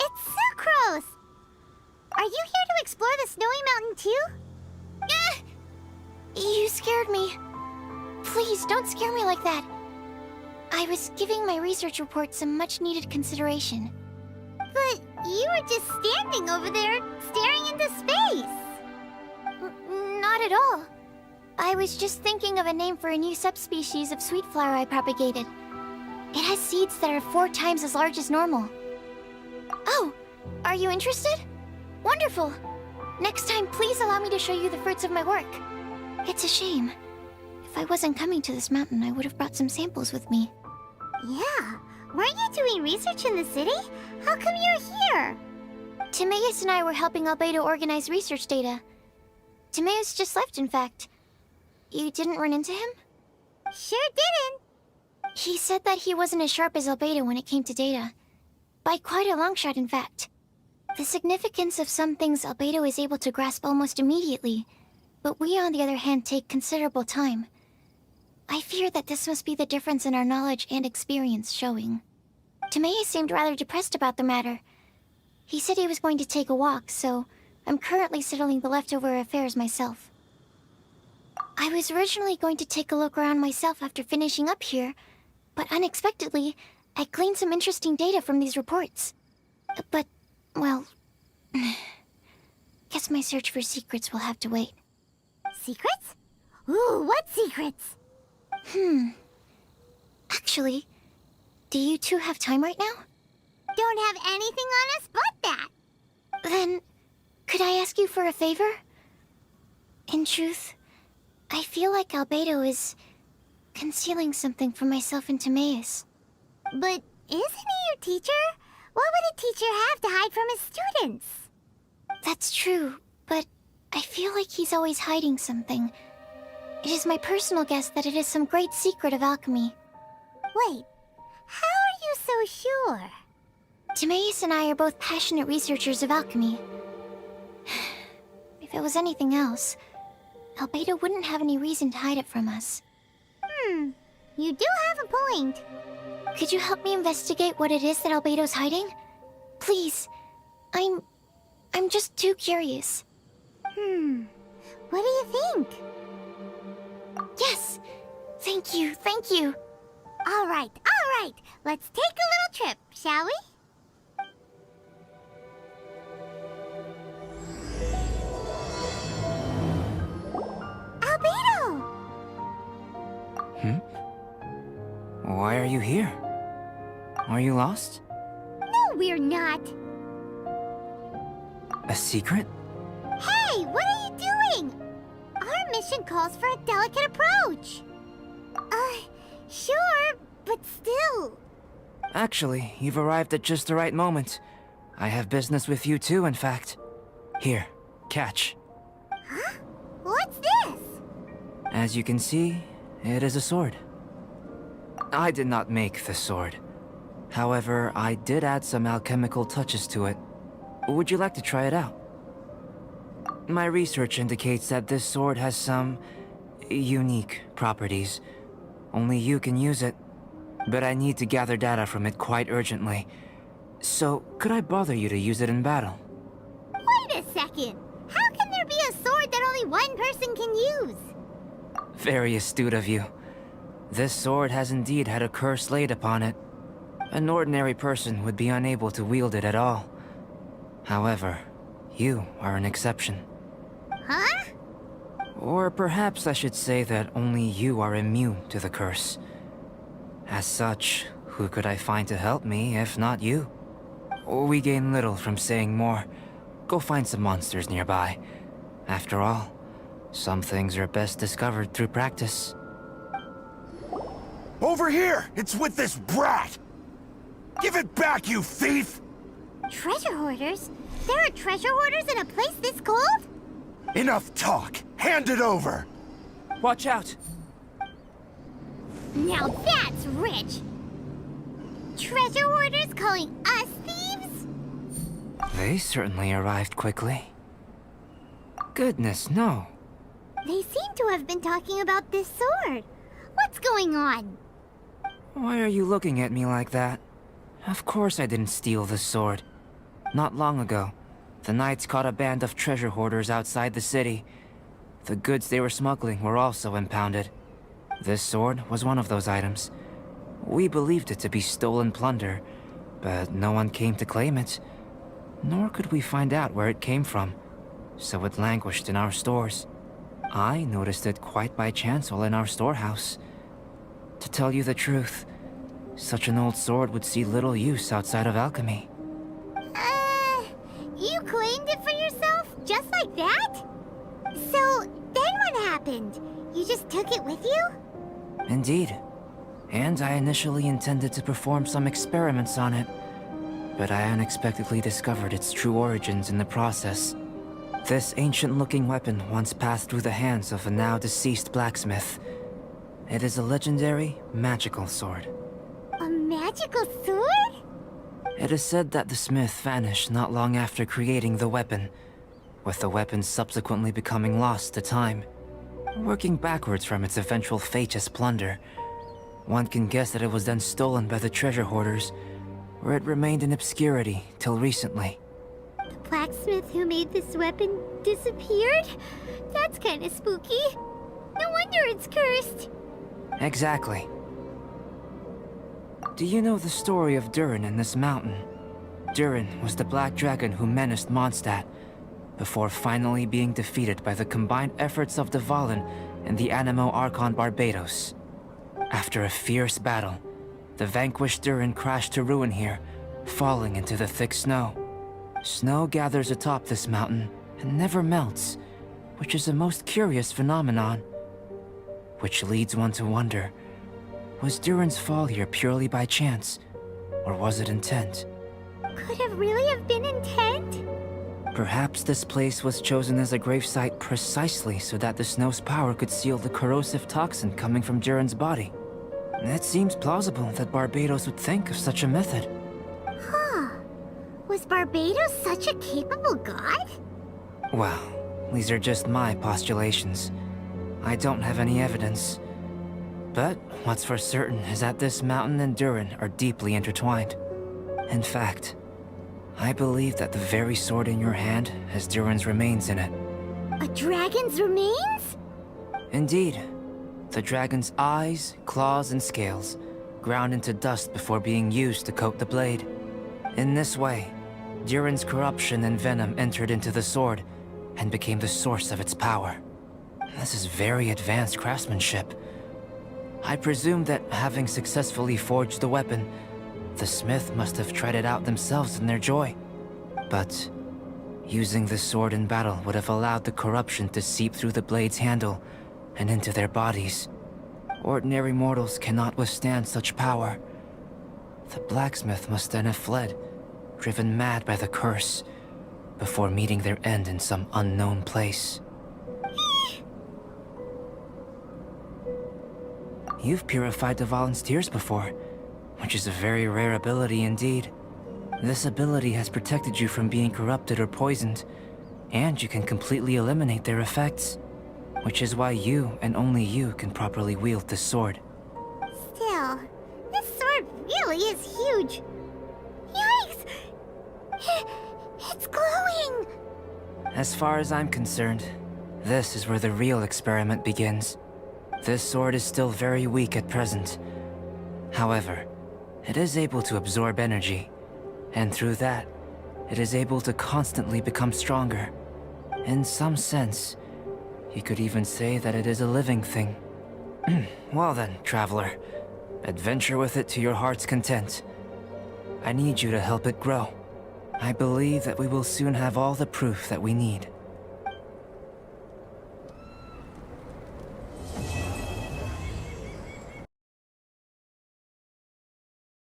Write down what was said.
It's Sucrose! Are you here to explore the snowy mountain too? You scared me. Please, don't scare me like that. I was giving my research report some much-needed consideration. But you were just standing over there, staring into space! Not at all. I was just thinking of a name for a new subspecies of sweet flower I propagated. It has seeds that are 4 times as large as normal. Oh, are you interested? Wonderful! Next time, please allow me to show you the fruits of my work. It's a shame. If I wasn't coming to this mountain, I would have brought some samples with me. Yeah, weren't you doing research in the city? How come you're here? Timaeus and I were helping Albedo organize research data. Timaeus just left, in fact. You didn't run into him? Sure didn't. He said that he wasn't as sharp as Albedo when it came to data. By quite a long shot, in fact. The significance of some things Albedo is able to grasp almost immediately, but we, on the other hand, take considerable time. I fear that this must be the difference in our knowledge and experience showing. Timaeus seemed rather depressed about the matter. He said he was going to take a walk, so I'm currently settling the leftover affairs myself. I was originally going to take a look around myself after finishing up here, but unexpectedly, I gleaned some interesting data from these reports. But, well, guess my search for secrets will have to wait. Secrets? Ooh, what secrets? Actually, do you two have time right now? Don't have anything on us but that. Then, could I ask you for a favor? In truth, I feel like Albedo is concealing something from myself and Timaeus. But isn't he your teacher? What would a teacher have to hide from his students? That's true, but I feel like he's always hiding something. It is my personal guess that it is some great secret of alchemy. Wait, how are you so sure? Timaeus and I are both passionate researchers of alchemy. If it was anything else, Albedo wouldn't have any reason to hide it from us. You do have a point. Could you help me investigate what it is that Albedo's hiding? Please. I'm just too curious. What do you think? Yes! Thank you, thank you! All right. Let's take a little trip, shall we? Albedo! Why are you here? Are you lost? No, we're not. A secret? Hey, what are you doing? Our mission calls for a delicate approach. Sure, but still. Actually, you've arrived at just the right moment. I have business with you too, in fact. Here, catch. Huh? What's this? As you can see, it is a sword. I did not make the sword. However, I did add some alchemical touches to it. Would you like to try it out? My research indicates that this sword has some unique properties. Only you can use it, but I need to gather data from it quite urgently. So, could I bother you to use it in battle? Wait a second. How can there be a sword that only one person can use? Very astute of you. This sword has indeed had a curse laid upon it. An ordinary person would be unable to wield it at all. However, you are an exception. Huh? Or perhaps I should say that only you are immune to the curse. As such, who could I find to help me if not you? We gain little from saying more. Go find some monsters nearby. After all, some things are best discovered through practice. Over here! It's with this brat! Give it back, you thief! Treasure hoarders? There are treasure hoarders in a place this cold? Enough talk! Hand it over! Watch out! Now that's rich! Treasure hoarders calling us thieves? They certainly arrived quickly. Goodness, no. They seem to have been talking about this sword. What's going on? Why are you looking at me like that? Of course I didn't steal the sword. Not long ago, the Knights caught a band of treasure hoarders outside the city. The goods they were smuggling were also impounded. This sword was one of those items. We believed it to be stolen plunder, but no one came to claim it. Nor could we find out where it came from, so it languished in our stores. I noticed it quite by chance while in our storehouse. To tell you the truth, such an old sword would see little use outside of alchemy. You claimed it for yourself? Just like that? So, then what happened? You just took it with you? Indeed. And I initially intended to perform some experiments on it, but I unexpectedly discovered its true origins in the process. This ancient-looking weapon once passed through the hands of a now-deceased blacksmith. It is a legendary, magical sword. A magical sword? It is said that the smith vanished not long after creating the weapon, with the weapon subsequently becoming lost to time. Working backwards from its eventual fate as plunder, one can guess that it was then stolen by the treasure hoarders, where it remained in obscurity till recently. The blacksmith who made this weapon disappeared? That's kinda spooky. No wonder it's cursed. Exactly. Do you know the story of Durin in this mountain? Durin was the black dragon who menaced Mondstadt, before finally being defeated by the combined efforts of the Valen and the Animo Archon Barbados. After a fierce battle, the vanquished Durin crashed to ruin here, falling into the thick snow. Snow gathers atop this mountain and never melts, which is a most curious phenomenon. Which leads one to wonder, was Durin's fall here purely by chance, or was it intent? Could it really have been intent? Perhaps this place was chosen as a gravesite precisely so that the snow's power could seal the corrosive toxin coming from Durin's body. It seems plausible that Barbados would think of such a method. Huh. Was Barbados such a capable god? Well, these are just my postulations. I don't have any evidence. But what's for certain is that this mountain and Durin are deeply intertwined. In fact, I believe that the very sword in your hand has Durin's remains in it. A dragon's remains? Indeed. The dragon's eyes, claws, and scales ground into dust before being used to coat the blade. In this way, Durin's corruption and venom entered into the sword and became the source of its power. This is very advanced craftsmanship. I presume that having successfully forged the weapon, the smith must have tried it out themselves in their joy. But using the sword in battle would have allowed the corruption to seep through the blade's handle and into their bodies. Ordinary mortals cannot withstand such power. The blacksmith must then have fled, driven mad by the curse, before meeting their end in some unknown place. You've purified the Valen's tears before, which is a very rare ability indeed. This ability has protected you from being corrupted or poisoned, and you can completely eliminate their effects, which is why you and only you can properly wield this sword. Still, this sword really is huge. Yikes! It's glowing! As far as I'm concerned, this is where the real experiment begins. This sword is still very weak at present. However, it is able to absorb energy, and through that, it is able to constantly become stronger. In some sense, you could even say that it is a living thing. Well then, traveler, adventure with it to your heart's content. I need you to help it grow. I believe that we will soon have all the proof that we need.